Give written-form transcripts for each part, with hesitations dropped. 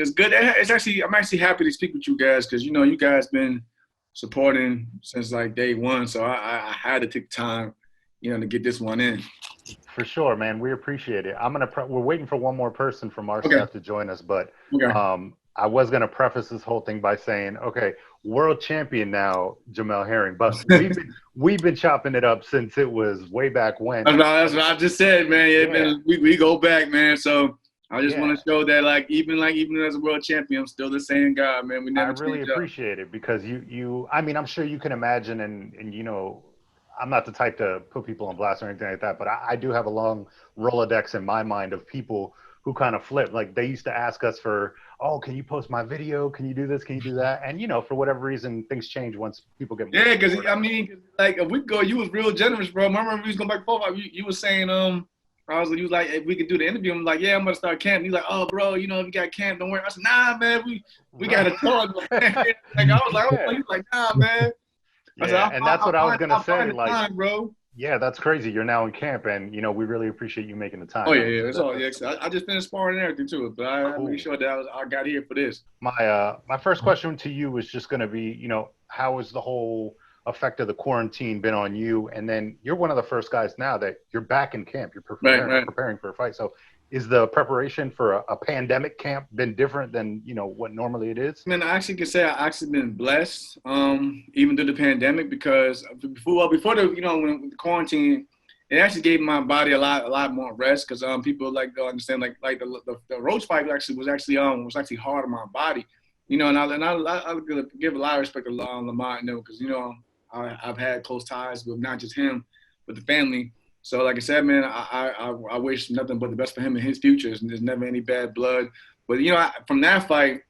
it's good. It's actually, I'm actually happy to speak with you guys because, you guys been supporting since like day one. So I had to take time, to get this one in. For sure, man. We appreciate it. We're waiting for one more person from our Okay. staff to join us, but Okay. I was gonna preface this whole thing by saying, okay, world champion now, Jamel Herring, but we've been chopping it up since it was way back when. That's what I just said, man. Yeah. We go back, man. So I just want Yeah. to show that, even as a world champion, I'm still the same guy, man. We I never really change up. appreciate it because I mean, I'm sure you can imagine, and I'm not the type to put people on blast or anything like that, but I do have a long Rolodex in my mind of people who kind of flip. Like they used to ask us for, oh, can you post my video? Can you do this? Can you do that? And for whatever reason, things change once people get more. Yeah, because I mean, like a week ago, you was real generous, bro. I remember we was going back and forth. You was saying, you was like, if we could do the interview, I'm like, yeah, I'm gonna start camp. He's like, oh, bro, if you got camp, don't worry. I said, nah, man, we got to talk. Like I was like, oh, he's like, nah, man. I Yeah, said, and that's what I was gonna say. Like, time, bro. Yeah, that's crazy. You're now in camp, and we really appreciate you making the time. Oh yeah, it's all. Yeah, I just finished sparring and everything too, but I made sure that I got here for this. My first question to you was just going to be, how has the whole effect of the quarantine been on you? And then you're one of the first guys now that you're back in camp. You're preparing for a fight. So is the preparation for a pandemic camp been different than, what normally it is? I mean, I actually can say I actually been blessed, even through the pandemic, because before the, when the quarantine, it actually gave my body a lot more rest because people don't understand like the roach fight was actually hard on my body, and I give a lot of respect to Lamont, because I've had close ties with not just him, but the family. So like I said, man, I wish nothing but the best for him and his future. There's never any bad blood, but from that fight,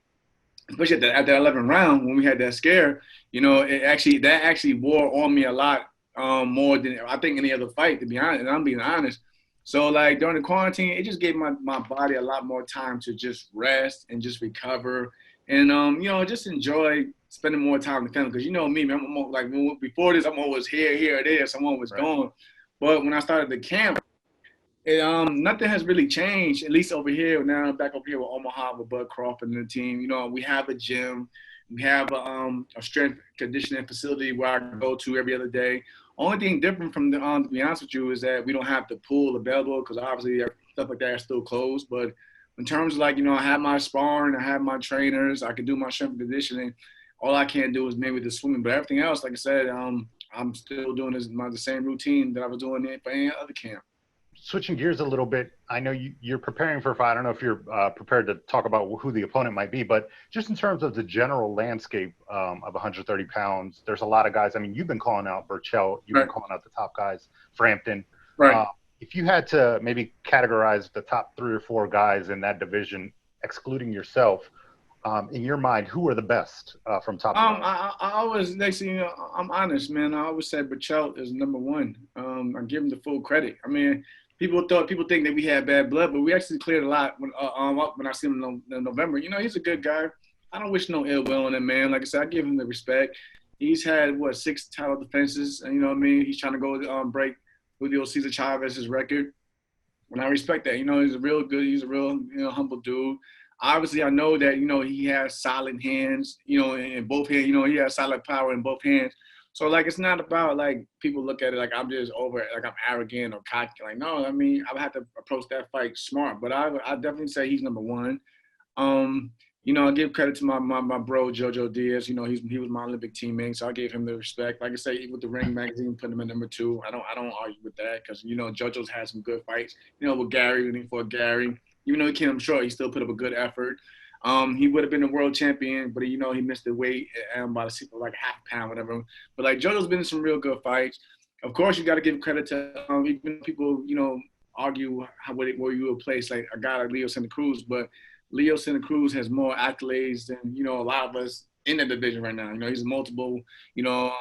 especially at that 11th round when we had that scare, that actually wore on me a lot. More than I think any other fight, to be honest, and I'm being honest. So like during the quarantine, it just gave my body a lot more time to just rest and just recover, and just enjoy spending more time with the family. Because me, man, I'm like before this, I'm always here, there, so I'm always gone. But when I started the camp, nothing has really changed. At least over here now, I'm back over here with Omaha with Bud Crawford and the team. We have a gym. We have a strength conditioning facility where I go to every other day. Only thing different from to be honest with you, is that we don't have the pool available because obviously stuff like that is still closed. But in terms of I have my sparring, I have my trainers, I can do my strength conditioning. All I can't do is maybe the swimming, but everything else, like I said, I'm still doing the same routine that I was doing for any other camp. Switching gears a little bit, I know you're preparing for a fight. I don't know if you're prepared to talk about who the opponent might be, but just in terms of the general landscape of 130 pounds, there's a lot of guys. I mean, you've been calling out Berchelt, you've been calling out the top guys, Frampton. Right. If you had to maybe categorize the top 3 or 4 guys in that division, excluding yourself, in your mind, who are the best from top to bottom? I always, I'm honest, man. I always said Berchelt is number 1. I give him the full credit. I mean, people think that we had bad blood, but we actually cleared a lot when I see him in November. He's a good guy. I don't wish no ill will on him, man. Like I said, I give him the respect. He's had 6 title defenses, and he's trying to go break Julio Cesar Chavez's record. And I respect that. He's a real humble dude. Obviously, I know that he has solid hands. In both hands. He has solid power in both hands. So, it's not about, people look at it like I'm just over it, like I'm arrogant or cocky. No, I mean, I would have to approach that fight smart. But I definitely say he's number 1. I give credit to my bro, Jojo Diaz. He was my Olympic teammate, so I gave him the respect. Like I say, with the Ring magazine, putting him at number 2. I don't argue with that because, Jojo's had some good fights. with Gary, when he fought Gary. Even though he came up short, he still put up a good effort. He would have been a world champion, but he missed the weight by half a pound, whatever. But Jojo's been in some real good fights. Of course, you got to give credit to even people argue where you would place a guy like Leo Santa Cruz, but Leo Santa Cruz has more accolades than a lot of us in the division right now. He's a multiple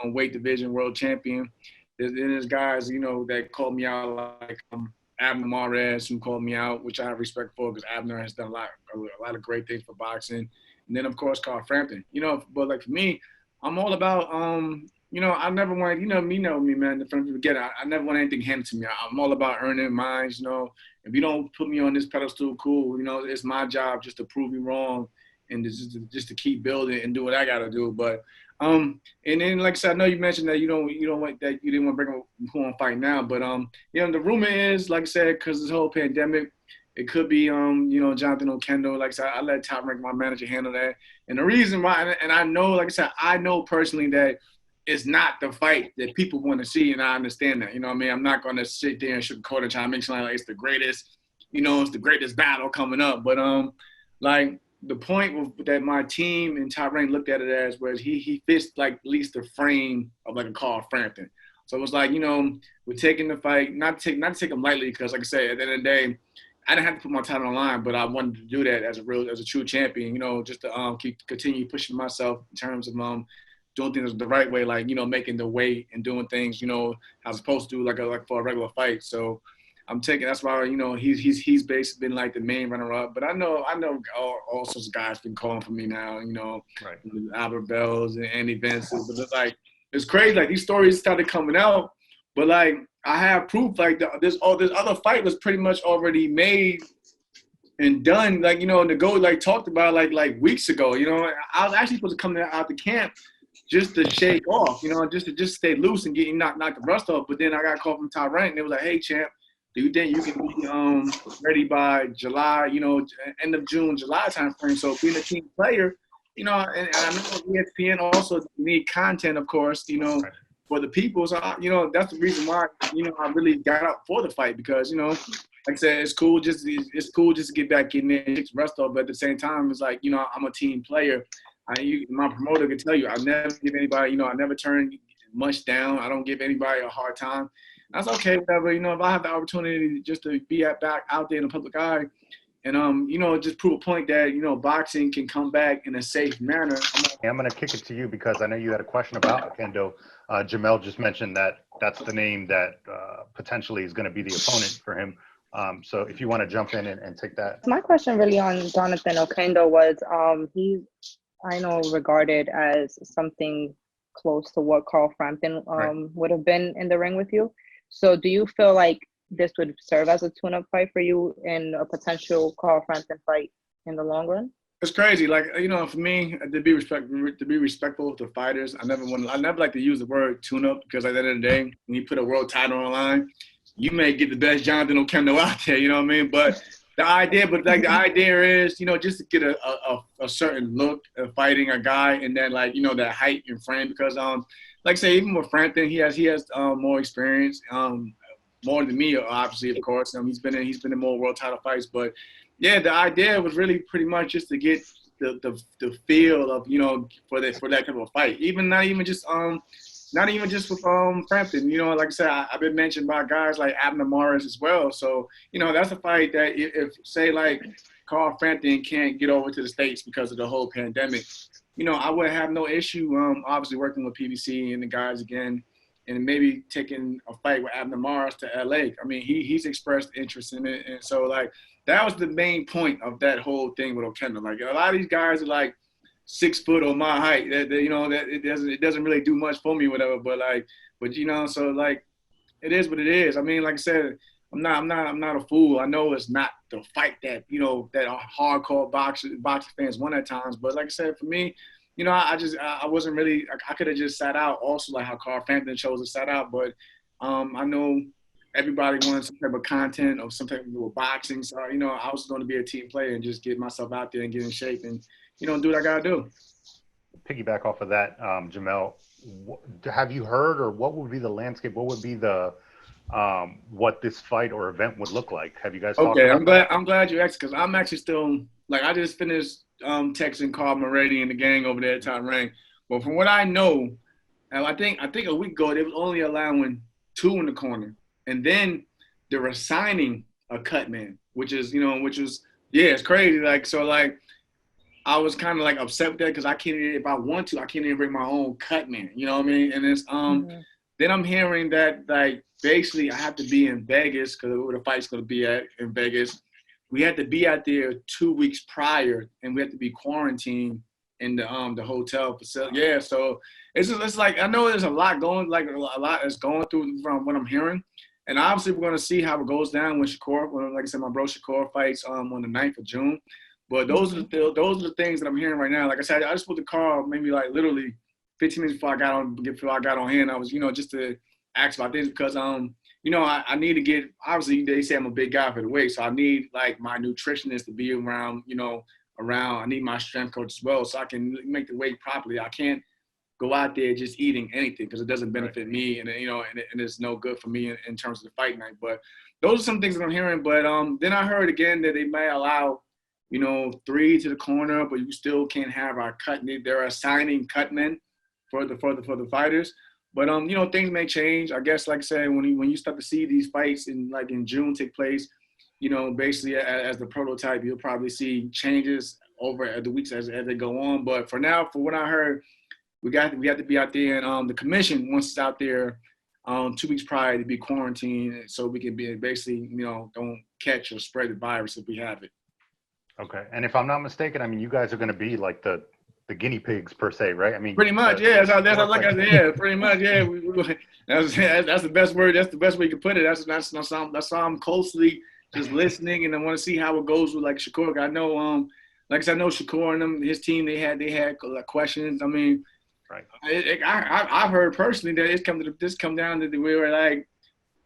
weight division world champion. There's guys that called me out Abner Mares, who called me out, which I have respect for because Abner has done a lot of great things for boxing. And then, of course, Carl Frampton. But for me, I'm all about, I never want, me, man. I never want anything handed to me. I'm all about earning mine, If you don't put me on this pedestal, cool. It's my job just to prove you wrong and just to keep building and do what I got to do. But and then like I said, I know you mentioned that you don't want that you didn't want to bring up who on fight now, but the rumor is, like I said, because this whole pandemic, it could be Jonathan Okendo. Like I said, I let Top Rank, my manager, handle that. And the reason why, and I know, like I said, I know personally that it's not the fight that people want to see, and I understand that. You know what I mean? I'm not going to sit there and sugarcoat and try to make something like it's the greatest, it's the greatest battle coming up. But like the point that my team and Top Rank looked at it as was he fits like at least the frame of like a Carl Frampton. So it was like, we're taking the fight, not to take him lightly, because like I said, at the end of the day, I didn't have to put my title on the line, but I wanted to do that as a true champion, just to continue pushing myself in terms of doing things the right way, like, making the weight and doing things, how I'm supposed to do, like for a regular fight. So that's why, he's basically been like the main runner up. But I know all sorts of guys been calling for me now, right. Albert Bells and Andy Benson. But it's crazy. Like, these stories started coming out, but like, I have proof. Like, this other fight was pretty much already made and done. Like, to go, like, talked about like weeks ago. I was actually supposed to come out the camp just to shake off, just to stay loose and get knock the rust off. But then I got called from Top Rank, and they was like, "Hey, champ, do you think you can be ready by July? End of June, July timeframe?" So being a team player, and I know ESPN also need content, of course, Right. for the people. So that's the reason why I really got up for the fight, because like I said, it's cool just to get back in there and take the rust off. But at the same time, it's like I'm a team player. My promoter can tell you, I never give anybody, I never turn much down. I don't give anybody a hard time. That's okay, whatever. If I have the opportunity just to be back out there in the public eye, and just prove a point that boxing can come back in a safe manner. I'm going to kick it to you, because I know you had a question about Okendo. Jamel just mentioned that that's the name that potentially is going to be the opponent for him. So if you want to jump in and take that. My question really on Jonathan Okendo was he's, I know, regarded as something close to what Carl Frampton would have been in the ring with you. So do you feel like this would serve as a tune-up fight for you in a potential Carl Frampton fight in the long run? It's crazy. Like, for me, to be respectful of the fighters, I never like to use the word tune-up, because at the end of the day, when you put a world title on the line, you may get the best Jonathan Okendo out there, you know what I mean? But the idea is, just to get a certain look of fighting a guy, and then like, that height and frame, because like I say, even with Frampton, he has more experience, more than me, obviously, of course. He's been in more world title fights, but yeah, the idea was really pretty much just to get the feel of for that type of fight. Not even just with Frampton. Like I said, I've been mentioned by guys like Abner Morris as well. So that's a fight that if say like Carl Frampton can't get over to the States because of the whole pandemic, I would have no issue obviously working with PBC and the guys again, and maybe taking a fight with Abner Morris to LA. I mean, he's expressed interest in it, and so like that was the main point of that whole thing with Okendo. Like, a lot of these guys are like 6 foot or my height. That it doesn't really do much for me, whatever. But so like it is what it is. I mean, like I said, I'm not a fool. I know it's not the fight that that hardcore boxing fans want at times. But like I said, for me, I wasn't really. I could have just sat out. Also, like how Carl Frampton chose to sat out. But I know everybody wanted some type of content or some type of boxing. So I was going to be a team player and just get myself out there and get in shape and do what I gotta do. Piggyback off of that, Jamel, have you heard, or what would be the landscape? What would be the what this fight or event would look like? Have you guys talked about that? I'm glad you asked, because I'm actually still, like, I just finished texting Carl Moretti and the gang over there at Top Rank. But from what I know, I think a week ago they was only allowing 2 in the corner, and then they were signing a cut man, which is it's crazy. Like, so like I was kind of like upset with that, because I can't even, if I want to, I can't even bring my own cut man. You know what I mean? And it's then I'm hearing that like basically I have to be in Vegas, because where the fight's going to be at in Vegas. We had to be out there 2 weeks prior, and we had to be quarantined in the hotel facility. Yeah, so it's like, I know there's a lot that's going through from what I'm hearing, and obviously we're going to see how it goes down when like I said, my bro Shakur fights on the 9th of June. But those are the things that I'm hearing right now. Like I said, I just put the call maybe like literally 15 minutes before I got on here, and I was, just to ask about this because I need to get, obviously they say I'm a big guy for the weight, so I need like my nutritionist to be around, I need my strength coach as well so I can make the weight properly. I can't go out there just eating anything because it doesn't benefit me and it's no good for me in terms of the fight night. But those are some things that I'm hearing. But then I heard again that they may allow, 3 to the corner, but you still can't have our cut. They're assigning cut men for the fighters. But things may change. I guess, like I said, when you start to see these fights in June take place, basically as the prototype, you'll probably see changes over the weeks as they go on. But for now, for what I heard, we have to be out there, and the commission wants us out there 2 weeks prior to be quarantined, so we can be basically, don't catch or spread the virus if we have it. Okay, and if I'm not mistaken, I mean, you guys are going to be like the guinea pigs per se, right? I mean, pretty much, yeah. That's like I said, yeah, pretty much, yeah. That's the best word. That's the best way you can put it. That's why I'm closely just listening, and I want to see how it goes with like Shakur. I know, like I said, I know Shakur and them, his team. They had questions. I mean, right. I've heard personally that it's come down to we were like,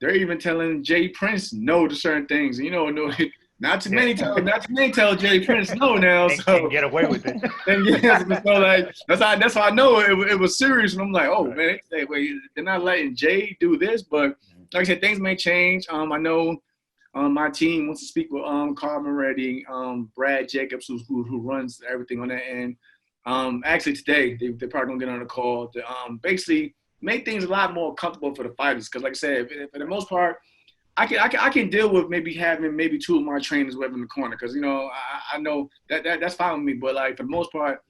they're even telling Jay Prince no to certain things. No. Not too many tell Jay Prince no now. They So can get away with it. And so like that's how I know it was serious. And I'm like, oh man, they're not letting Jay do this. But like I said, things may change. I know my team wants to speak with Carmen Reddy, Brad Jacobs, who runs everything on that end. Actually today they're probably gonna get on a call to basically make things a lot more comfortable for the fighters. Because like I said, for the most part, I can deal with maybe having 2 of my trainers with in the corner because I know that's fine with me. But like for the most part,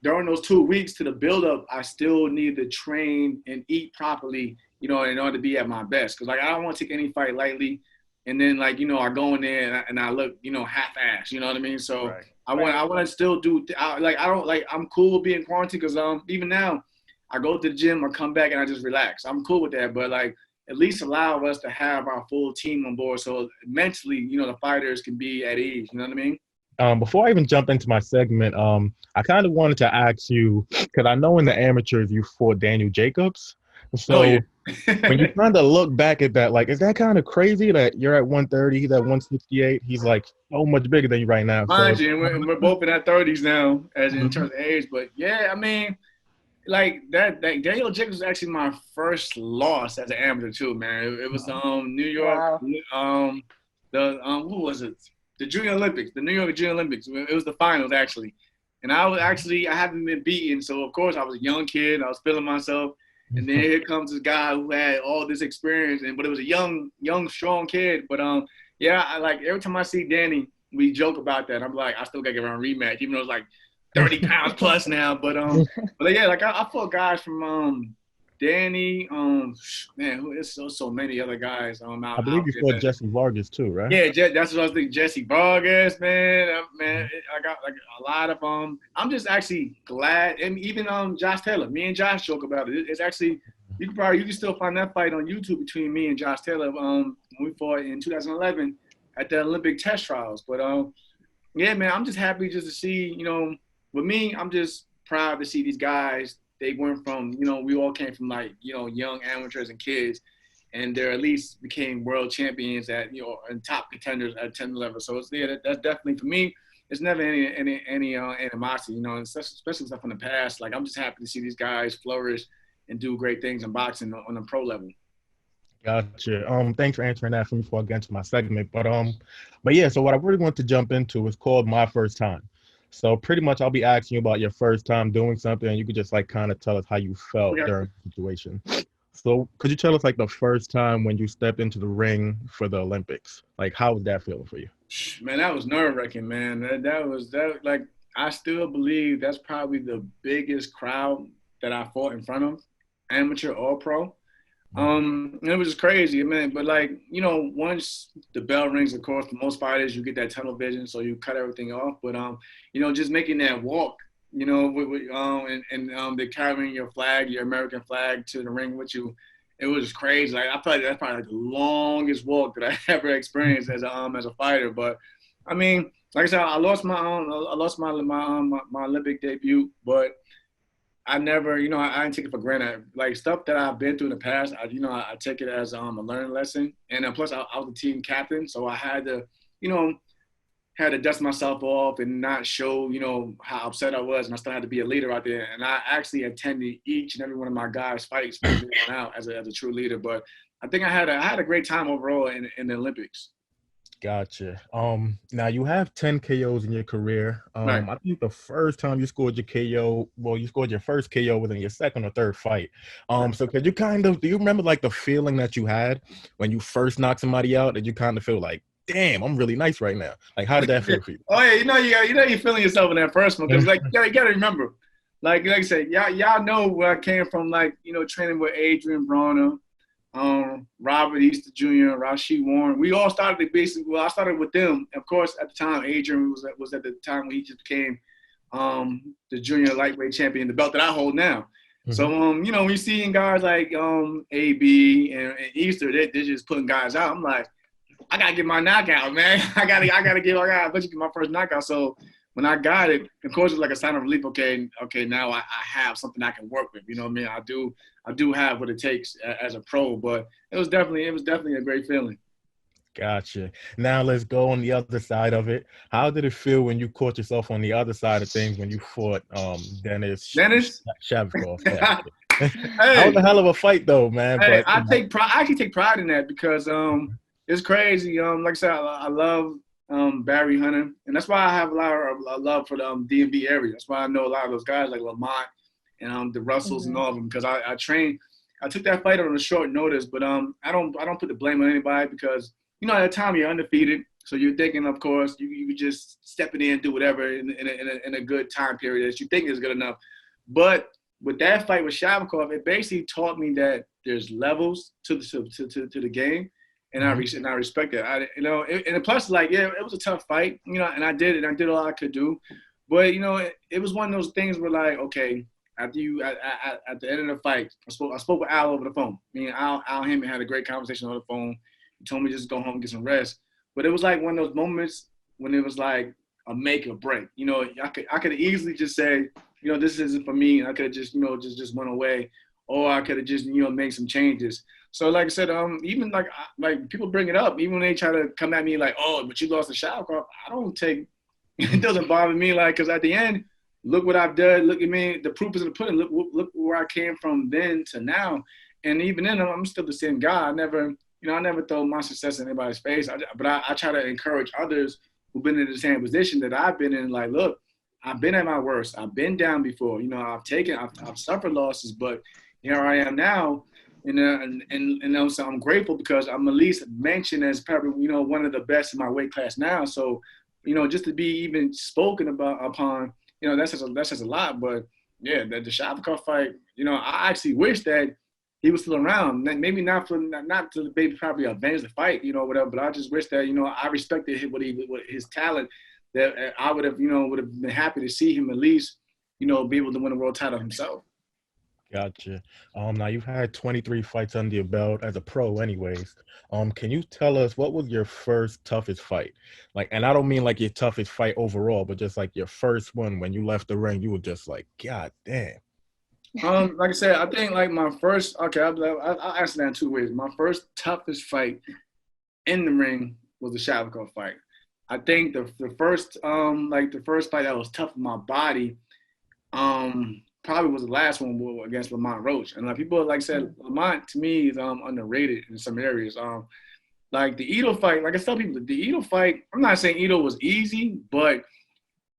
during those 2 weeks to the build up, I still need to train and eat properly, in order to be at my best. Because like I don't want to take any fight lightly, and then I go in there and I look half-assed. You know what I mean? So right. I want to still do I'm cool with being quarantined because even now I go to the gym or come back and I just relax. I'm cool with that, but like, at least allow us to have our full team on board so mentally, the fighters can be at ease. You know what I mean? Before I even jump into my segment, I kind of wanted to ask you, because I know in the amateurs you fought Daniel Jacobs. So when you kind of look back at that, like, is that kind of crazy that you're at 130, he's at 168? He's like so much bigger than you right now. Mind you, we're both in our 30s now, as in terms of age. But yeah, I mean, like that Daniel Jacobs was actually my first loss as an amateur too, man. It was New York, wow. Who was it? The Junior Olympics, the New York Junior Olympics. It was the finals actually, and I haven't been beaten, so of course I was a young kid. I was feeling myself, and then here comes this guy who had all this experience, but it was a young, strong kid. But I like every time I see Danny, we joke about that. I'm like, I still gotta get around rematch, even though it's like 30 pounds plus now, but yeah, like I fought guys from Danny, man, it's so many other guys I believe you fought Jesse Vargas too, right? Yeah, that's what I was thinking. Jesse Vargas, man, I got like a lot of I'm just actually glad, and even Josh Taylor. Me and Josh joke about it. It's actually you can still find that fight on YouTube between me and Josh Taylor when we fought in 2011 at the Olympic test trials. But yeah, man, I'm just happy just to see, with me, I'm just proud to see these guys. They went from, we all came from like, young amateurs and kids, and they at least became world champions at, and top contenders at 10 level. So it's that's definitely for me. It's never any animosity, and especially stuff from the past. Like I'm just happy to see these guys flourish and do great things in boxing on a pro level. Gotcha. Thanks for answering that for me before I get into my segment. But yeah, so what I really want to jump into is called My First Time. So pretty much I'll be asking you about your first time doing something, and you could just like kind of tell us how you felt during the situation. So could you tell us like the first time when you stepped into the ring for the Olympics? Like how was that feeling for you? Man, that was nerve-wracking, man. That like I still believe that's probably the biggest crowd that I fought in front of, amateur or pro. It was just crazy, man. But like, once the bell rings, of course, for most fighters, you get that tunnel vision, so you cut everything off. But just making that walk, they're carrying your flag, your American flag, to the ring with you. It was crazy. Like I feel like that's probably like the longest walk that I ever experienced as a fighter. But I mean, like I said, I lost my Olympic debut, but I never, I didn't take it for granted. Like stuff that I've been through in the past, I take it as a learning lesson. And then plus, I was the team captain, so I had to, dust myself off and not show, how upset I was, and I still had to be a leader out there. And I actually attended each and every one of my guys' fights from then on out as a true leader. But I think I had a great time overall in the Olympics. Gotcha. Now you have 10 KOs in your career. Right. I think the first time you scored your KO, well, you scored your first KO within your second or third fight. So could you do you remember like the feeling that you had when you first knocked somebody out? Did you kind of feel like, damn, I'm really nice right now? Like, how did that feel for you? Oh yeah, you're feeling yourself in that first one because like you gotta remember, like I said, y'all know where I came from, like training with Adrian Bronner, Robert Easter Jr., Rashid Warren. We all started I started with them. Of course, at the time, Adrian was at the time when he just became the junior lightweight champion, the belt that I hold now. Mm-hmm. So, when you seeing guys like AB and Easter, they're just putting guys out. I'm like, I gotta get my knockout, man. I gotta get my first knockout. So when I got it, of course, it's like a sign of relief. Okay, now I have something I can work with. You know what I mean? I do have what it takes as a pro, but it was definitely a great feeling. Gotcha. Now let's go on the other side of it. How did it feel when you caught yourself on the other side of things when you fought Dennis Shavkov? Hey, that was a hell of a fight, though, man. Hey, but I actually take pride in that because it's crazy. Like I said, I love Barry Hunter, and that's why I have a lot of love for the DMV area. That's why I know a lot of those guys like Lamont and the Russells and all of them because I trained. I took that fight on a short notice, but I don't put the blame on anybody because at the time you're undefeated, so you're thinking, of course, you just step it in, do whatever in a good time period that you think is good enough. But with that fight with Shavkov, it basically taught me that there's levels to the game. And I respect it. And plus, like, yeah, it was a tough fight, and I did all I could do. But, it was one of those things where, like, okay, after at the end of the fight, I spoke with Al over the phone. Me and Al Heyman had a great conversation on the phone. He told me just go home and get some rest. But it was like one of those moments when it was like a make or break. I could easily just say, this isn't for me. And I could have just, just went away. Or I could have just, made some changes. So, like I said, even like people bring it up, even when they try to come at me like, oh, but you lost to Shavkov, I don't take – it doesn't bother me, like, because at the end, look what I've done. Look at me. The proof is in the pudding. Look where I came from then to now. And even then, I'm still the same guy. I never throw my success in anybody's face. But I try to encourage others who've been in the same position that I've been in, like, look, I've been at my worst. I've been down before. I've suffered losses, but here I am now. And also I'm grateful because I'm at least mentioned as probably, one of the best in my weight class now. So, just to be even spoken upon, that's just a lot. But yeah, the Shavkov fight, I actually wish that he was still around. Maybe not to maybe probably avenge the fight, whatever. But I just wish that, I respected his talent, that I would have been happy to see him at least, be able to win a world title himself. Gotcha. Now you've had 23 fights under your belt as a pro anyways. Can you tell us what was your first toughest fight? Like, and I don't mean like your toughest fight overall, but just like your first one when you left the ring, you were just like, God damn. Like I said, I think like my first, I'll answer that in two ways. My first toughest fight in the ring was the Shavkov fight. I think the first fight that was tough on my body, probably was the last one against Lamont Roach. And like people like said, Lamont to me is underrated in some areas. Like the Ito fight, like I tell people, the Ito fight, I'm not saying Ito was easy, but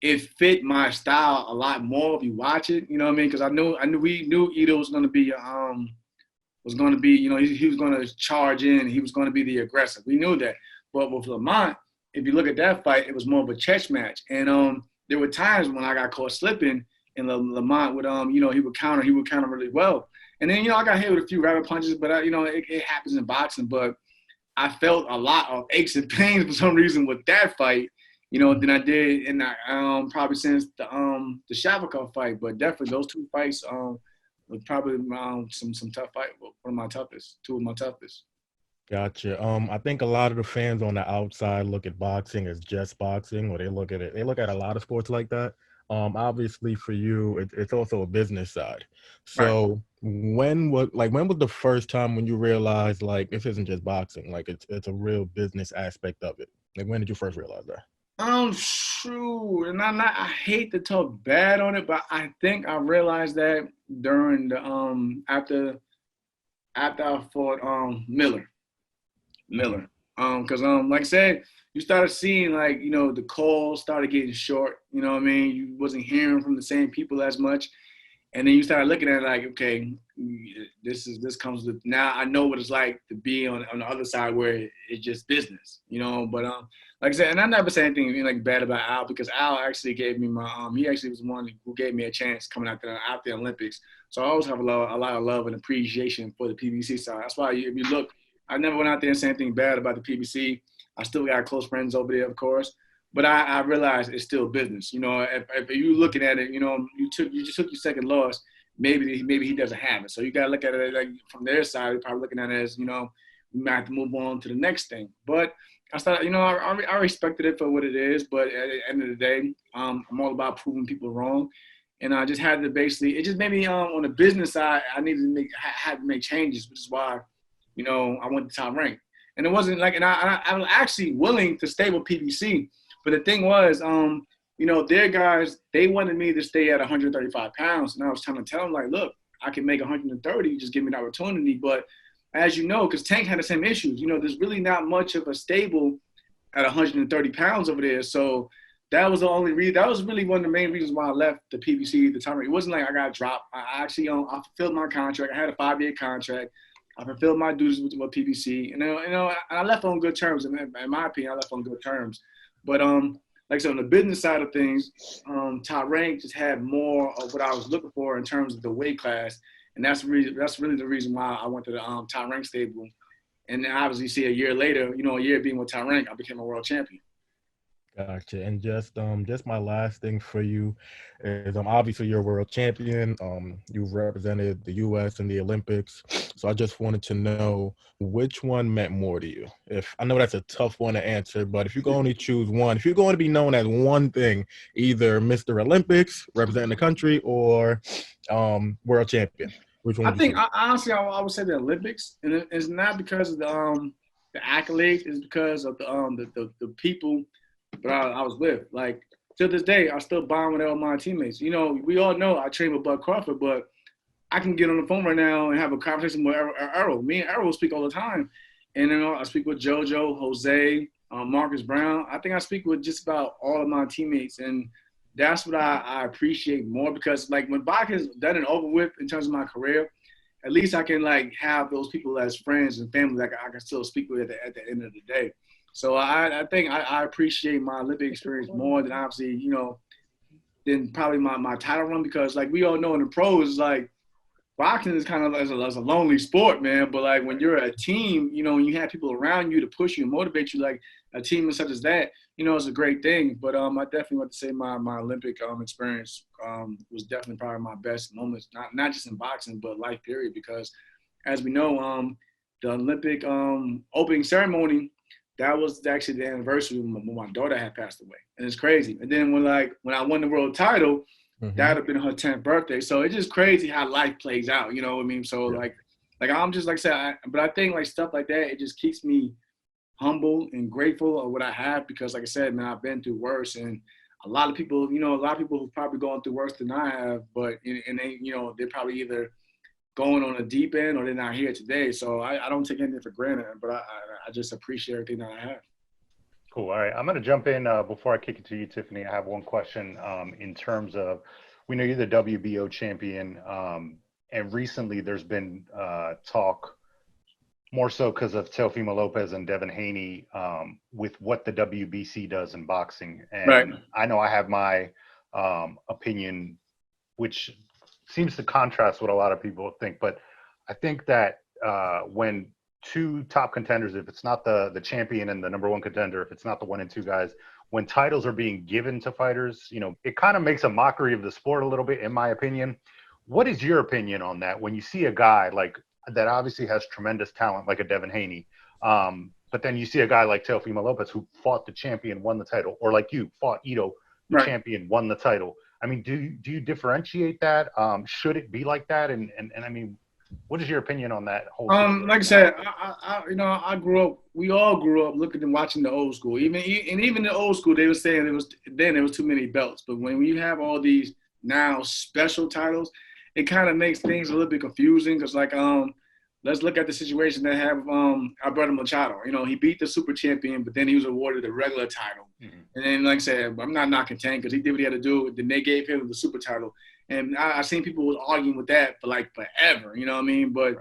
it fit my style a lot more if you watch it. You know what I mean? Because we knew Ito was going to be he was going to charge in. He was going to be the aggressor. We knew that. But with Lamont, if you look at that fight, it was more of a chess match. And there were times when I got caught slipping, and Lamont would, he would counter really well. And then, I got hit with a few rabbit punches, but it happens in boxing. But I felt a lot of aches and pains for some reason with that fight, than I did in probably since the Shavkov fight. But definitely those two fights were probably some tough fight. Two of my toughest. Gotcha. I think a lot of the fans on the outside look at boxing as just boxing, or they look at it. They look at a lot of sports like that. Obviously for you, it's also a business side. Right. So when was the first time when you realized like this isn't just boxing, like it's a real business aspect of it? Like when did you first realize that? True. And I hate to talk bad on it, but I think I realized that during the after I fought Miller. Okay. Because like I said, you started seeing like, the calls started getting short, you know what I mean? You wasn't hearing from the same people as much. And then you started looking at it like, okay, this comes with, now I know what it's like to be on the other side where it's just business, But like I said, and I never said anything like bad about Al, because Al actually gave me he actually was the one who gave me a chance coming out the Olympics. So I always have a lot of love and appreciation for the PBC side. That's why if you look, I never went out there and said anything bad about the PBC. I still got close friends over there, of course. But I realized it's still business. If you're looking at it, you just took your second loss. Maybe he doesn't have it. So you got to look at it like from their side. They're probably looking at it as, we might have to move on to the next thing. But I started, I respected it for what it is. But at the end of the day, I'm all about proving people wrong. And I just had to basically, it just made me on the business side, I needed to had to make changes, which is why, I went to top rank. And it wasn't like, and I was actually willing to stay with PBC. But the thing was, their guys, they wanted me to stay at 135 pounds. And I was trying to tell them, like, look, I can make 130, just give me the opportunity. But as you know, because Tank had the same issues, there's really not much of a stable at 130 pounds over there. So that was the only reason. That was really one of the main reasons why I left the PBC, the time. It wasn't like I got dropped. I actually, I fulfilled my contract. I had a 5-year contract. I fulfilled my duties with PBC. And, I left on good terms. In my opinion, I left on good terms. But like I said, on the business side of things, top rank just had more of what I was looking for in terms of the weight class, and that's really the reason why I went to the top rank stable. And then obviously, see a year later, a year being with top rank, I became a world champion. Gotcha. And just my last thing for you is obviously you're a world champion. You've represented the US in the Olympics. So I just wanted to know which one meant more to you. If I know that's a tough one to answer, but if you can only choose one, if you're going to be known as one thing, either Mr. Olympics, representing the country, or world champion, which one I would you think choose? honestly, I would say the Olympics, and it's not because of the accolades, it's because of the people that I was with. Like, to this day, I still bond with all my teammates. We all know I train with Bud Crawford, but I can get on the phone right now and have a conversation with Errol. Me and Errol speak all the time. And I speak with JoJo, Jose, Marcus Brown. I think I speak with just about all of my teammates. And that's what I appreciate more, because, like, when boxing is done and over with in terms of my career, at least I can, like, have those people as friends and family that I can still speak with at the end of the day. So I think I appreciate my Olympic experience more than, obviously, than probably my title run, because, like, we all know in the pros, like, boxing is kind of as a lonely sport, man. But, like, when you're a team, and you have people around you to push you and motivate you, like a team such as that, it's a great thing. But I definitely want to say my Olympic experience was definitely probably my best moments, not just in boxing, but life period. Because, as we know, the Olympic opening ceremony, that was actually the anniversary when my daughter had passed away. And it's crazy. And then when I won the world title, that would have been her 10th birthday. So it's just crazy how life plays out, you know what I mean? So, Yeah. like I'm just, like I said, but I think, like, stuff like that, it just keeps me humble and grateful of what I have, because, like I said, man, I've been through worse. And a lot of people who've probably gone through worse than I have, but, and they, they're probably either going on a deep end or they're not here today. So I don't take anything for granted, but I just appreciate everything that I have. Cool. All right. I'm going to jump in before I kick it to you, Tiffany. I have one question in terms of, we know you're the WBO champion, and recently there's been talk, more so because of Teofimo Lopez and Devin Haney, with what the WBC does in boxing. And Right. I know I have my opinion, which seems to contrast what a lot of people think, but I think that when two top contenders, if it's not the champion and the number one contender, if it's not the 1 and 2 guys, when titles are being given to fighters, it kind of makes a mockery of the sport a little bit, in my opinion. What is your opinion on that? When you see a guy like that obviously has tremendous talent, like a Devin Haney, But then you see a guy like Teofimo Lopez who fought the champion, won the title, or like you fought Ito, the champion, won the title. I mean, do you differentiate that? Should it be like that? And I mean, what is your opinion on that whole situation? Like I said, I grew up. We all grew up looking and watching the old school. Even the old school, they were saying there was too many belts. But when you have all these now special titles, it kind of makes things a little bit confusing. Because like let's look at the situation they have Alberto Machado. You know, he beat the super champion, but then he was awarded the regular title. Mm-hmm. And then, like I said, I'm not knocking Tank because he did what he had to do. Then they gave him the super title. And I seen people was arguing with that for like forever. You know what I mean? But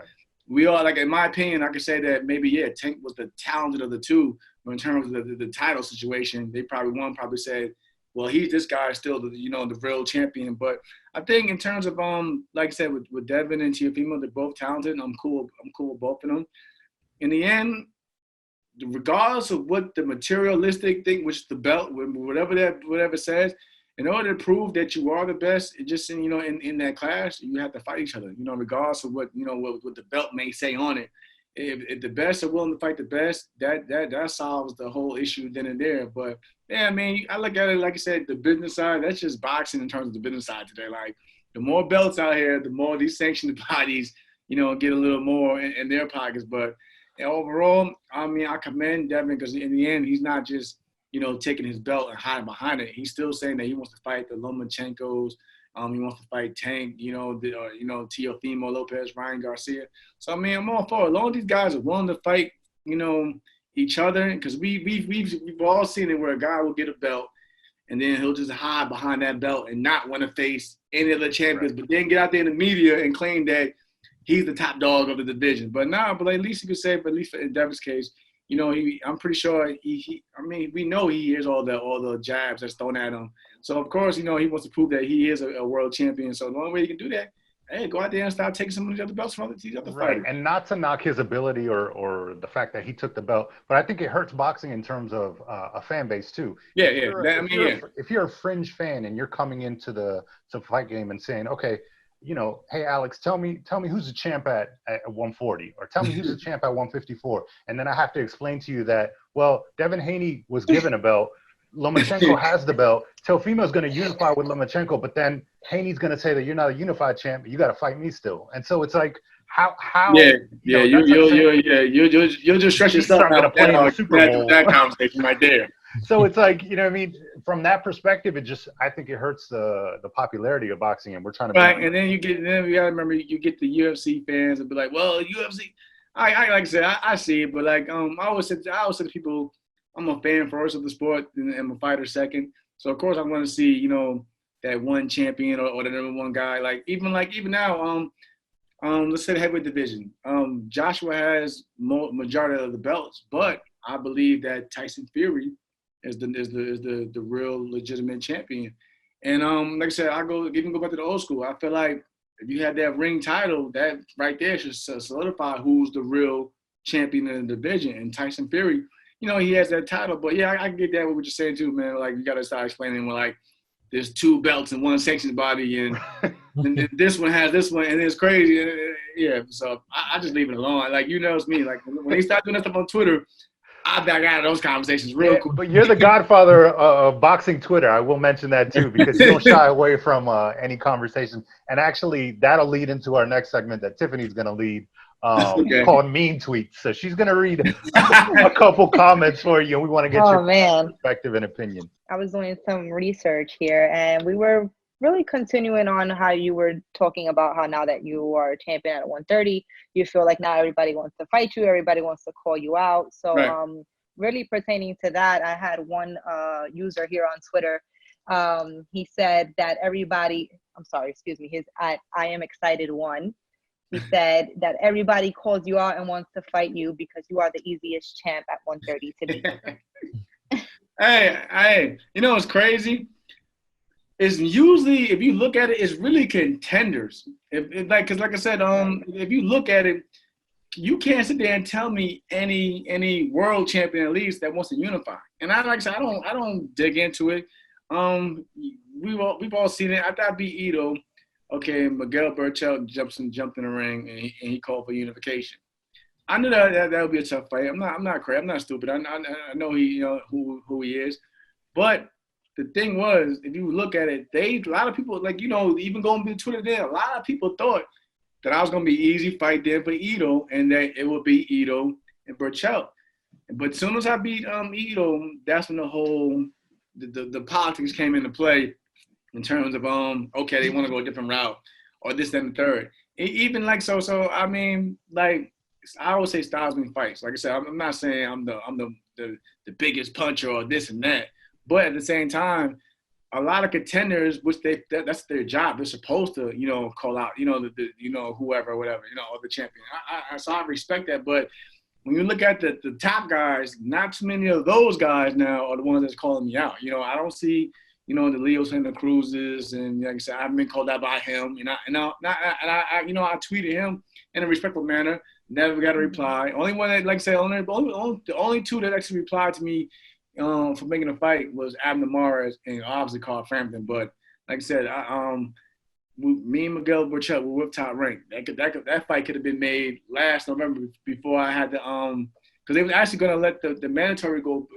we all, like, in my opinion, I could say that maybe, Tank was the talented of the two. But in terms of the title situation, they probably said, well, this guy is still the real champion. But I think in terms of like I said, with Devin and Teofimo, they're both talented, and I'm cool with both of them. In the end, regardless of what the materialistic thing, which the belt, whatever it says, in order to prove that you are the best, it just in that class, you have to fight each other. Regardless of what the belt may say on it. If the best are willing to fight the best, that solves the whole issue then and there. But yeah, I mean, I look at it like I said, the business side. That's just boxing in terms of the business side today. Like, the more belts out here, the more these sanctioned bodies, get a little more in their pockets. But overall, I mean, I commend Devin because in the end, he's not just taking his belt and hiding behind it. He's still saying that he wants to fight the Lomachenkos. He wants to fight Tank, Teofimo Lopez, Ryan Garcia. So I mean, I'm all for it. As long as these guys are willing to fight, each other, because we've all seen it where a guy will get a belt and then he'll just hide behind that belt and not want to face any of the champions, but then get out there in the media and claim that he's the top dog of the division. But at least you could say, but at least in Devin's case, I'm pretty sure we know he hears all the jabs that's thrown at him. So, of course, he wants to prove that he is a world champion. So the only way he can do that, hey, go out there and start taking some of these other belts from these other fighters. And not to knock his ability or the fact that he took the belt, but I think it hurts boxing in terms of a fan base too. If you're a fringe fan and you're coming into the fight game and saying, okay, hey, Alex, tell me who's the champ at 140, or tell me who's the champ at 154. And then I have to explain to you that, well, Devin Haney was given a belt. Lomachenko has the belt. Teofimo's going to unify with Lomachenko, but then Haney's going to say that you're not a unified champ. You got to fight me still. And so it's like, how? You'll just stretch yourself out that conversation right there. So it's like, what I mean, from that perspective, I think it hurts the popularity of boxing, and we're trying to and then you gotta remember, you get the UFC fans and be like, well, UFC. I like I said, I see it, but like I always say to people, I'm a fan first of the sport and I'm a fighter second. So of course I want to see that one champion or the number one guy. Like even now, let's say the heavyweight division. Joshua has majority of the belts, but I believe that Tyson Fury is the real legitimate champion. And like I said, go back to the old school. I feel like if you had that ring title, that right there should solidify who's the real champion in the division. And Tyson Fury, he has that title. But yeah, I get that what you're saying too, man. Like, you gotta start explaining like there's two belts in one sanctioned body, and and this one has this one, and it's crazy. Yeah, so I just leave it alone. Like, it's me. Like, when they start doing that stuff on Twitter, I back out of those conversations real quick. But you're the godfather of boxing Twitter. I will mention that too, because you don't shy away from any conversation. And actually, that'll lead into our next segment that Tiffany's going to lead, called Mean Tweets. So she's going to read a couple comments for you, and we want to get your perspective and opinion. I was doing some research here, and we were really continuing on how you were talking about how now that you are a champion at 130, you feel like now everybody wants to fight you, everybody wants to call you out. So really pertaining to that, I had one user here on Twitter. He said that his at I am excited one. He said that everybody calls you out and wants to fight you because you are the easiest champ at 130 to beat. Hey, it's crazy. It's usually, if you look at it, it's really contenders. Because like I said, if you look at it, you can't sit there and tell me any world champion at least that wants to unify. And I don't dig into it. We've all seen it. After I beat Ito, okay, Miguel Berchelt jumped in the ring and he called for unification. I knew that would be a tough fight. I'm not crazy. I'm not stupid. I know he, who he is. But the thing was, if you look at it, a lot of people, like, even going to Twitter there, a lot of people thought that I was going to be an easy fight there for Ito, and that it would be Ito and Berchelt. But as soon as I beat Ito, that's when the politics came into play in terms of, okay, they want to go a different route or this, that, and the third. Even like, so I mean, like, I always say styles win fights. Like I said, I'm not saying I'm the biggest puncher or this and that. But at the same time, a lot of contenders, which that's their job. They're supposed to, call out, whoever, whatever, or the champion. So I respect that. But when you look at the top guys, not too many of those guys now are the ones that's calling me out. I don't see, the Leo Santa Cruzes, and like I said, I haven't been called out by him. I tweeted him in a respectful manner. Never got a reply. Only one that, like I said, the only two that actually replied to me for making a fight was Abner Mares and obviously Carl Frampton. But like I said, me and Miguel Berchelt were with top rank. That fight could have been made last November before I had to because they were actually going to let the mandatory go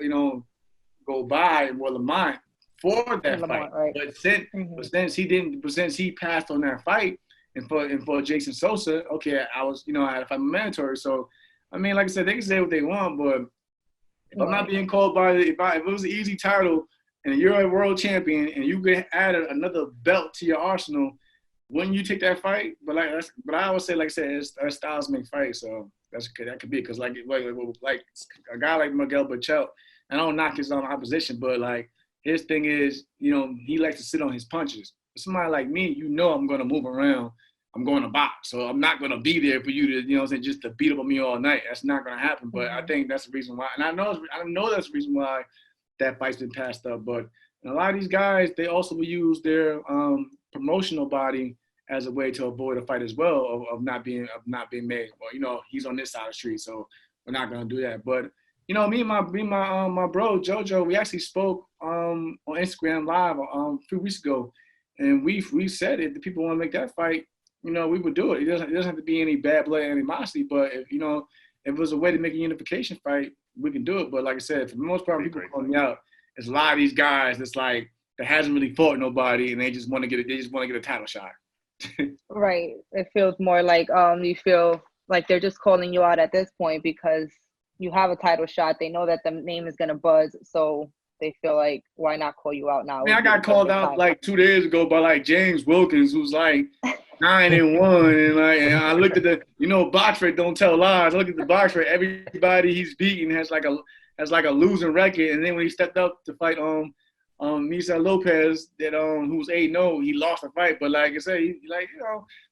by in Lamont for that fight. Right. But since he passed on that fight and for Jason Sosa, okay, I had to fight my mandatory. So I mean, like I said, they can say what they want, but if I'm not being called by if it was an easy title and you're a world champion and you could add another belt to your arsenal, wouldn't you take that fight? But I always say, like I said, styles make fights, so that could be because like a guy like Miguel Berchelt, and I don't knock his own opposition, but like his thing is, he likes to sit on his punches. For somebody like me, I'm going to move around. I'm going to box, so I'm not going to be there for you to, just to beat up on me all night. That's not going to happen. But I think that's the reason why, and I know that's the reason why that fight's been passed up. But a lot of these guys, they also will use their promotional body as a way to avoid a fight as well of not being made. Well, he's on this side of the street, so we're not going to do that. But me and my bro JoJo, we actually spoke on Instagram Live a few weeks ago, and we said if the people want to make that fight, we would do it. It doesn't have to be any bad blood animosity, but if it was a way to make a unification fight, we can do it. But like I said, for the most part, people calling me out. There's a lot of these guys that's like that hasn't really fought nobody, and they just want to get a title shot. Right. It feels more like you feel like they're just calling you out at this point because you have a title shot. They know that the name is gonna buzz, so they feel like, why not call you out now? I got called out like 2 days ago by like James Wilkins, who's like 9-1, and I looked at the box rate don't tell lies. I look at the box rate. Everybody he's beaten has like a losing record, and then when he stepped up to fight Misa Lopez, that who's 8-0, he lost the fight. But like I said,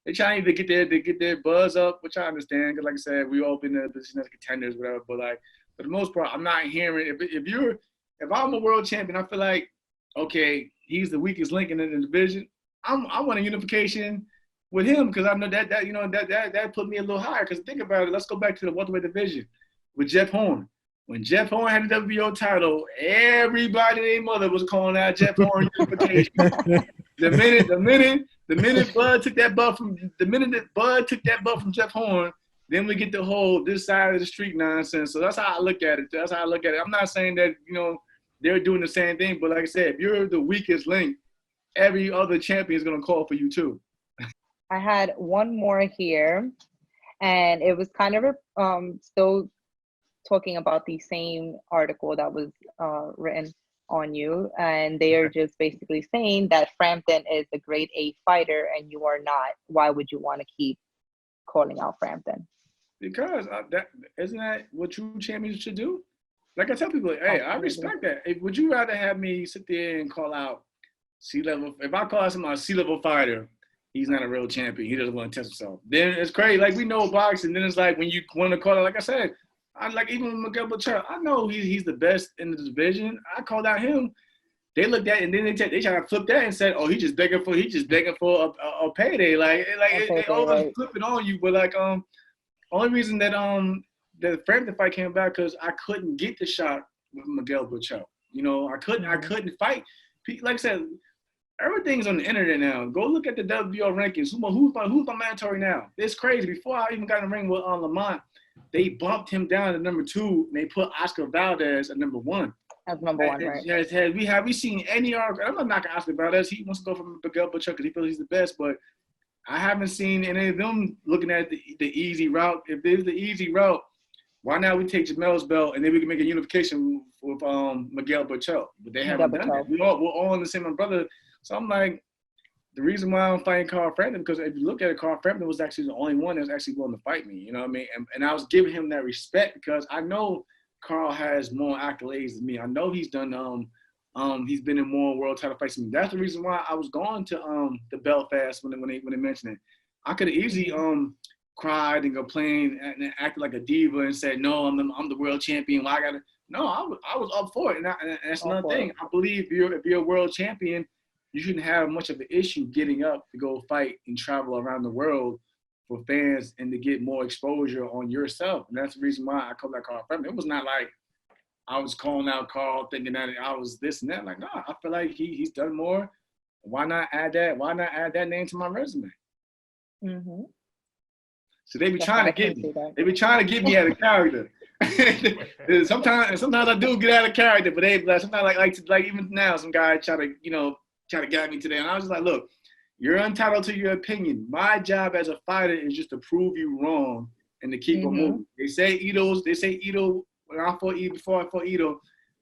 they trying to get their buzz up, which I understand because like I said, we all been in the position as contenders, whatever. But like for the most part, I'm not hearing if I'm a world champion, I feel like okay, he's the weakest link in the division. I want a unification with him because I know that put me a little higher. Because think about it, let's go back to the welterweight division with Jeff Horn. When Jeff Horn had the WBO title, everybody and their mother was calling out Jeff Horn unification. The minute Bud took that belt from Jeff Horn, then we get the whole this side of the street nonsense. So that's how I look at it. I'm not saying that they're doing the same thing, but like I said, if you're the weakest link, every other champion is gonna call for you too. I had one more here, and it was kind of still talking about the same article that was written on you, and they are just basically saying that Frampton is a grade A fighter and you are not. Why would you want to keep calling out Frampton? Because isn't that what true champions should do? Like I tell people, hey, I respect that. Would you rather have me sit there and call out C-level? If I call somebody a C-level fighter, he's not a real champion. He doesn't want to test himself. Then it's crazy. Like we know boxing. Then it's like when you want to call it, like I said, even with Miguel Berchelt, I know he's the best in the division. I called out him. They looked at it, and then they try to flip that and said, "Oh, he's just begging for a payday." They always flip it on you. But like only reason that the Frampton fight came about because I couldn't get the shot with Miguel Berchelt. I couldn't fight. Like I said, everything's on the internet now. Go look at the WBO rankings. Who's my mandatory now? It's crazy. Before I even got in the ring with Lamont, they bumped him down to number 2, and they put Oscar Valdez at number 1. That's number 1, right? Have we seen any article? I'm not knocking Oscar Valdez. He wants to go from Miguel Berchelt because he feels he's the best, but I haven't seen any of them looking at the easy route. If there's the easy route, why not we take Jamel's belt and then we can make a unification with Miguel Berchelt? But they haven't done that. We're all in the same umbrella. So I'm like, the reason why I'm fighting Carl Frampton, because if you look at it, Carl Frampton was actually the only one that was actually willing to fight me. You know what I mean? And I was giving him that respect because I know Carl has more accolades than me. I know he's done he's been in more world title fights than me. That's the reason why I was going to the Belfast when they mentioned it. I could have easily cried and complained and acted like a diva and said, no, I'm the world champion. Why I gotta? No, I was up for it. And that's another thing. I believe if you're a world champion, you shouldn't have much of an issue getting up to go fight and travel around the world for fans and to get more exposure on yourself. And that's the reason why I called that Carl Frampton. It was not like I was calling out Carl thinking that I was this and that. Like, no, I feel like he's done more. Why not add that? Why not add that name to my resume? Mm-hmm. So they be trying to get me. They be trying to get me out of character. Sometimes I do get out of character, but they sometimes like even now some guy try to get me today, and I was just like, look, you're entitled to your opinion. My job as a fighter is just to prove you wrong and to keep on moving. They say Ito before I fought Ito,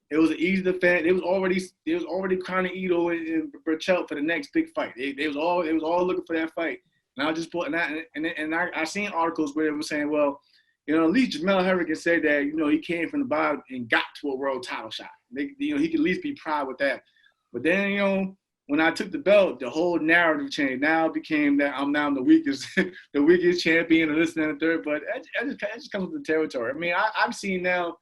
it was an easy defense. It was already crowning Ito and Berchelt for the next big fight. They was all looking for that fight. And I just put I seen articles where it was saying, well, at least Jamel Herring can say that, he came from the bottom and got to a world title shot. He could at least be proud with that. But then, when I took the belt, the whole narrative changed. Now it became that I'm now the weakest, the weakest champion, and this and the third. But it just comes with the territory. I mean, I've seen now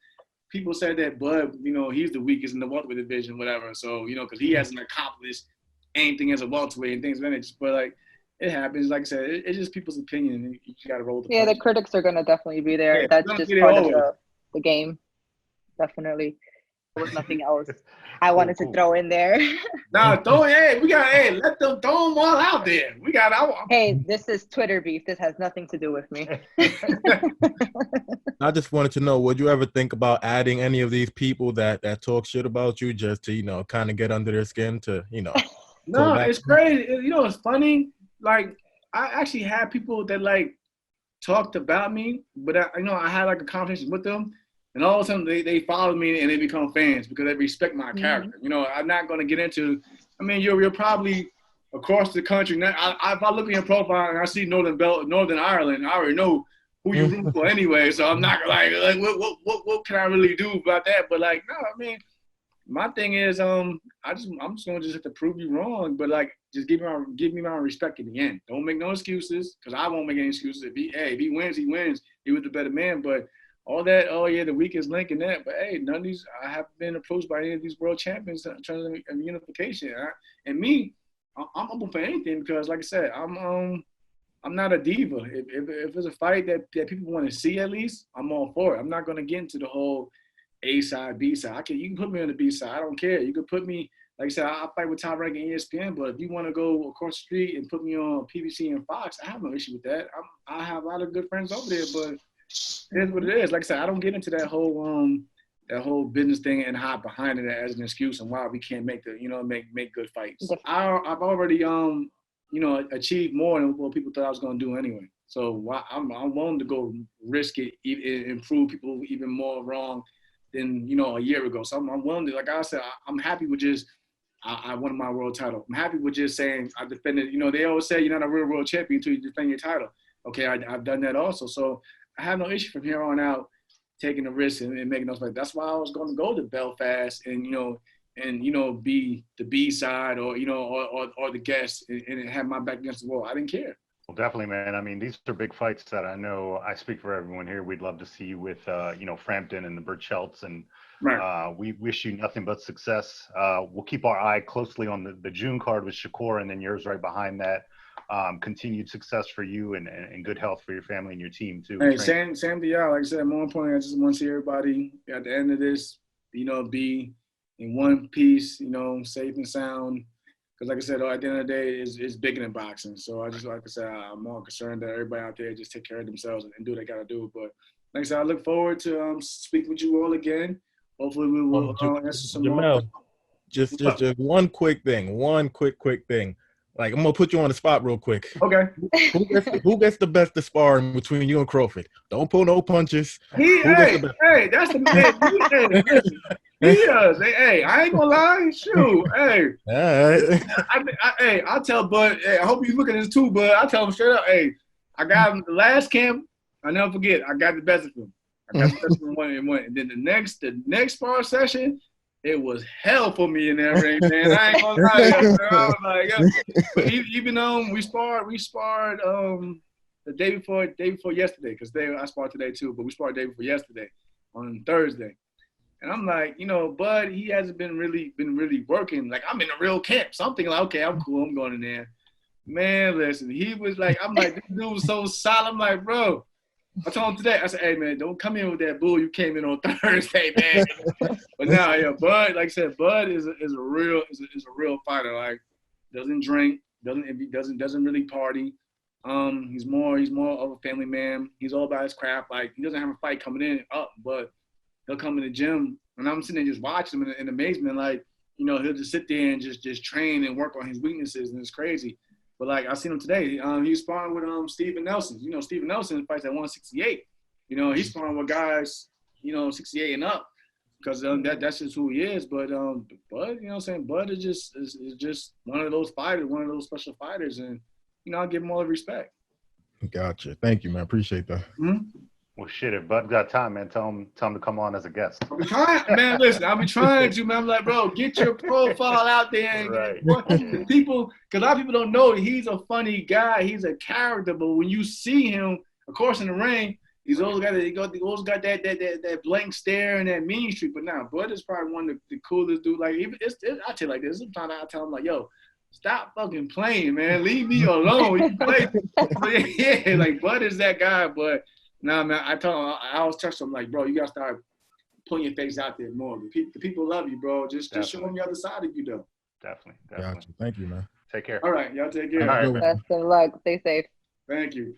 people say that Bud, he's the weakest in the welterweight division, whatever. So, because he hasn't accomplished anything as a welterweight and things of that nature. But like, it happens. Like I said, it's just people's opinion, and you got to roll the punch. The critics are gonna definitely be there. Yeah, that's just part of the game. Definitely. There was nothing else I wanted to throw in there. Let them throw them all out there. Hey, this is Twitter beef. This has nothing to do with me. I just wanted to know, would you ever think about adding any of these people that talk shit about you just to, kind of get under their skin to, No, it's crazy. It's funny. Like, I actually had people that, like, talked about me, but I had, like, a conversation with them. And all of a sudden, they follow me and they become fans because they respect my character. I'm not going to get into – you're probably across the country. Now, if I look at your profile and I see Northern Ireland, I already know who you root for anyway. So I'm not like what can I really do about that? But, like, no, my thing is I'm just going to have to prove you wrong. But, like, just give me my respect in the end. Don't make no excuses because I won't make any excuses. If he wins, he wins. He was the better man. But – all that, the weakest link in that. But, hey, none of these – I haven't been approached by any of these world champions in terms of unification. And me, I'm open for anything because, like I said, I'm not a diva. If there's a fight that people want to see at least, I'm all for it. I'm not going to get into the whole A side, B side. You can put me on the B side. I don't care. You can put me – like I said, I'll fight with Top Rank and ESPN, but if you want to go across the street and put me on PBC and Fox, I have no issue with that. I have a lot of good friends over there, but – it is what it is. Like I said, I don't get into that whole business thing and hide behind it as an excuse and why we can't make make good fights. I've already achieved more than what people thought I was going to do anyway. So I'm willing to go risk it, and prove people even more wrong than a year ago. So I'm willing to, like I said, I'm happy with just I won my world title. I'm happy with just saying I defended. They always say you're not a real world champion until you defend your title. Okay, I've done that also. So I have no issue from here on out taking the risk and making those fights. That's why I was going to go to Belfast and be the B side or the guest and have my back against the wall. I didn't care. Well, definitely, man. These are big fights that I know I speak for everyone here. We'd love to see you with Frampton and the Berchelts, and right. We wish you nothing but success. We'll keep our eye closely on the June card with Shakur, and then yours right behind that. Continued success for you and good health for your family and your team too. Hey, same to y'all. Like I said, more importantly, I just want to see everybody at the end of this, be in one piece, safe and sound. Because like I said, at the end of the day, it's bigger than boxing. So I just, like I said, I'm more concerned that everybody out there just take care of themselves and do what they got to do. But like I said, I look forward to speaking with you all again. Hopefully, we will answer some Jamel, more. Just one quick thing. One quick thing. Like, I'm gonna put you on the spot real quick. Okay. Who gets the best of sparring between you and Crawford? Don't pull no punches. Hey, that's the man. He does. Hey, I ain't gonna lie. Shoot. Hey. All right. I tell Bud. Hey, I hope you look at this too, Bud. I tell him straight up. Hey, I got him the last camp. I never forget. I got the best of him. I got the best of him and then the next spar session, it was hell for me in that ring, man. I ain't gonna lie. I was like, yeah. But even we sparred the day before yesterday, because I sparred today too, but we sparred the day before yesterday on Thursday. And I'm like, Bud, he hasn't been really working. Like, I'm in a real camp. So I'm thinking like, okay, I'm cool. I'm going in there. Man, listen, he was like, I'm like, this dude was so solid. I'm like, bro. I told him today, I said, hey, man, don't come in with that bull you came in on Thursday, man. But now, yeah, Bud, like I said, Bud is a real fighter. Like, doesn't drink, doesn't really party. He's more of a family man. He's all about his craft. Like, he doesn't have a fight coming in up, but he'll come in the gym, and I'm sitting there just watching him in amazement. Like, he'll just sit there and just train and work on his weaknesses, and it's crazy. But, like, I seen him today. He was sparring with Steven Nelson. Steven Nelson fights at 168. He's sparring with guys, 68 and up, because that's just who he is. But Bud, Bud is just one of those fighters, one of those special fighters, and I give him all the respect. Gotcha. Thank you, man. Appreciate that. Mm-hmm. Well, shit, if Bud got time, man, tell him to come on as a guest. I'll be trying, man. Listen, I'll be trying to, man. I'm like, bro, get your profile out there. And Right. People, because a lot of people don't know that he's a funny guy. He's a character, but when you see him, of course, in the ring, he's always got that blank stare and that mean streak. But now, Bud is probably one of the coolest dudes. Like, I tell you like this. Sometimes I tell him like, yo, stop fucking playing, man. Leave me alone. You play. Yeah, like Bud is that guy, but. Nah, man, I always touch them like, bro, you gotta start putting your face out there more. The people love you, bro. Just show them the other side of you, though. Definitely. Gotcha. Thank you, man. Take care. All right, y'all take care. All right, Best of luck. Stay safe. Thank you.